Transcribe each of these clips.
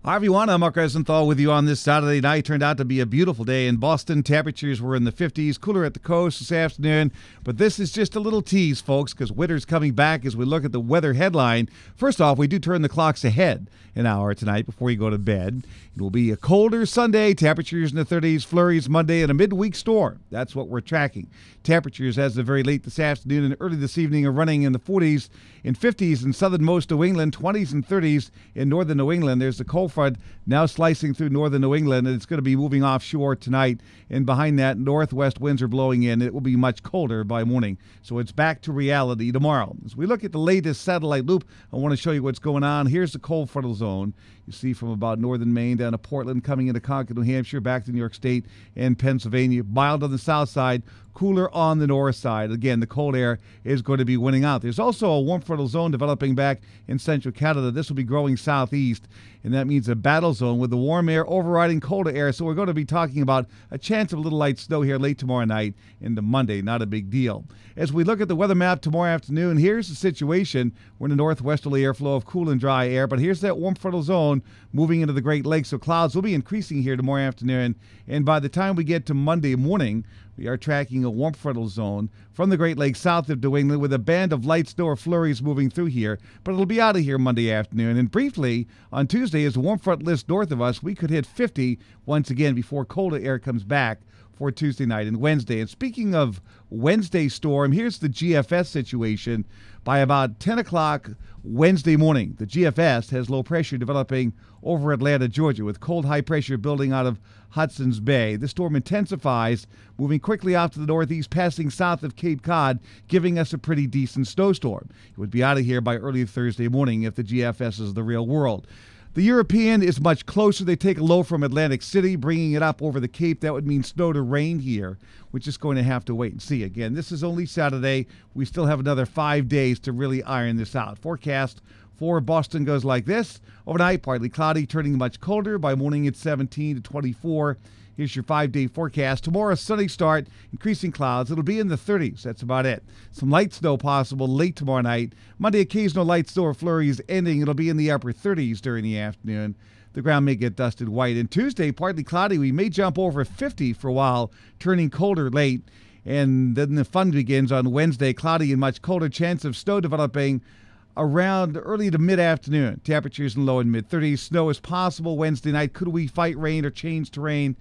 Hi, everyone. I'm Mark Rosenthal with you on this Saturday night. Turned out to be a beautiful day in Boston. Temperatures were in the 50s, cooler at the coast this afternoon. But this is just a little tease, folks, because winter's coming back as we look at the weather headline. First off, we do turn the clocks ahead an hour tonight before you go to bed. It will be a colder Sunday, temperatures in the 30s, flurries Monday, and a midweek storm. That's what we're tracking. Temperatures as of very late this afternoon and early this evening are running in the 40s and 50s in southernmost New England, 20s and 30s in northern New England. There's the cold front now slicing through northern New England, and it's going to be moving offshore tonight. And behind that, northwest winds are blowing in. It will be much colder by morning. So it's back to reality tomorrow. As we look at the latest satellite loop, I want to show you what's going on. Here's the cold frontal zone. You see from about northern Maine down to Portland, coming into Concord, New Hampshire, back to New York State and Pennsylvania. Mild on the south side, cooler on the north side. Again, the cold air is going to be winning out. There's also a warm frontal zone developing back in central Canada. This will be growing southeast, and that means a battle zone with the warm air overriding colder air. So we're going to be talking about a chance of a little light snow here late tomorrow night into Monday. Not a big deal. As we look at the weather map tomorrow afternoon, here's the situation. We're in a northwesterly airflow of cool and dry air, but here's that warm frontal zone moving into the Great Lakes. So clouds will be increasing here tomorrow afternoon, and by the time we get to Monday morning, we are tracking a warm frontal zone from the Great Lakes south of New England with a band of light snow or flurries moving through here, but it'll be out of here Monday afternoon. And briefly, on Tuesday, as the warm front lifts north of us, we could hit 50 once again before colder air comes back for Tuesday night and Wednesday. And speaking of Wednesday storm, here's the GFS situation. By about 10 o'clock Wednesday morning, the GFS has low pressure developing over Atlanta, Georgia, with cold high pressure building out of Hudson's Bay. The storm intensifies, moving quickly off to the northeast, passing south of Cape Cod, giving us a pretty decent snowstorm. It would be out of here by early Thursday morning if the GFS is the real world. The European is much closer. They take a low from Atlantic City, bringing it up over the Cape. That would mean snow to rain here. We're just going to have to wait and see. Again, this is only Saturday. We still have another 5 days to really iron this out. Forecast for Boston goes like this. Overnight, partly cloudy, turning much colder. By morning, it's 17 to 24. Here's your 5-day forecast. Tomorrow, sunny start, increasing clouds. It'll be in the 30s. That's about it. Some light snow possible late tomorrow night. Monday, occasional light snow or flurries ending. It'll be in the upper 30s during the afternoon. The ground may get dusted white. And Tuesday, partly cloudy. We may jump over 50 for a while, turning colder late. And then the fun begins on Wednesday. Cloudy and much colder. Chance of snow developing around early to mid-afternoon. Temperatures in low and mid-30s. Snow is possible Wednesday night. Could we fight rain or change terrain?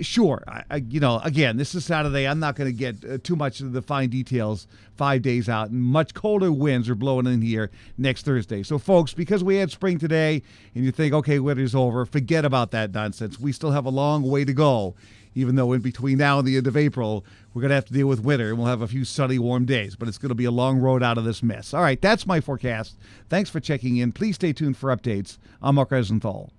Sure. Again, this is Saturday. I'm not going to get too much of the fine details 5 days out. And much colder winds are blowing in here next Thursday. So, folks, because we had spring today and you think, okay, winter's over, forget about that nonsense. We still have a long way to go, even though in between now and the end of April, we're going to have to deal with winter, and we'll have a few sunny, warm days. But it's going to be a long road out of this mess. All right, that's my forecast. Thanks for checking in. Please stay tuned for updates. I'm Mark Rosenthal.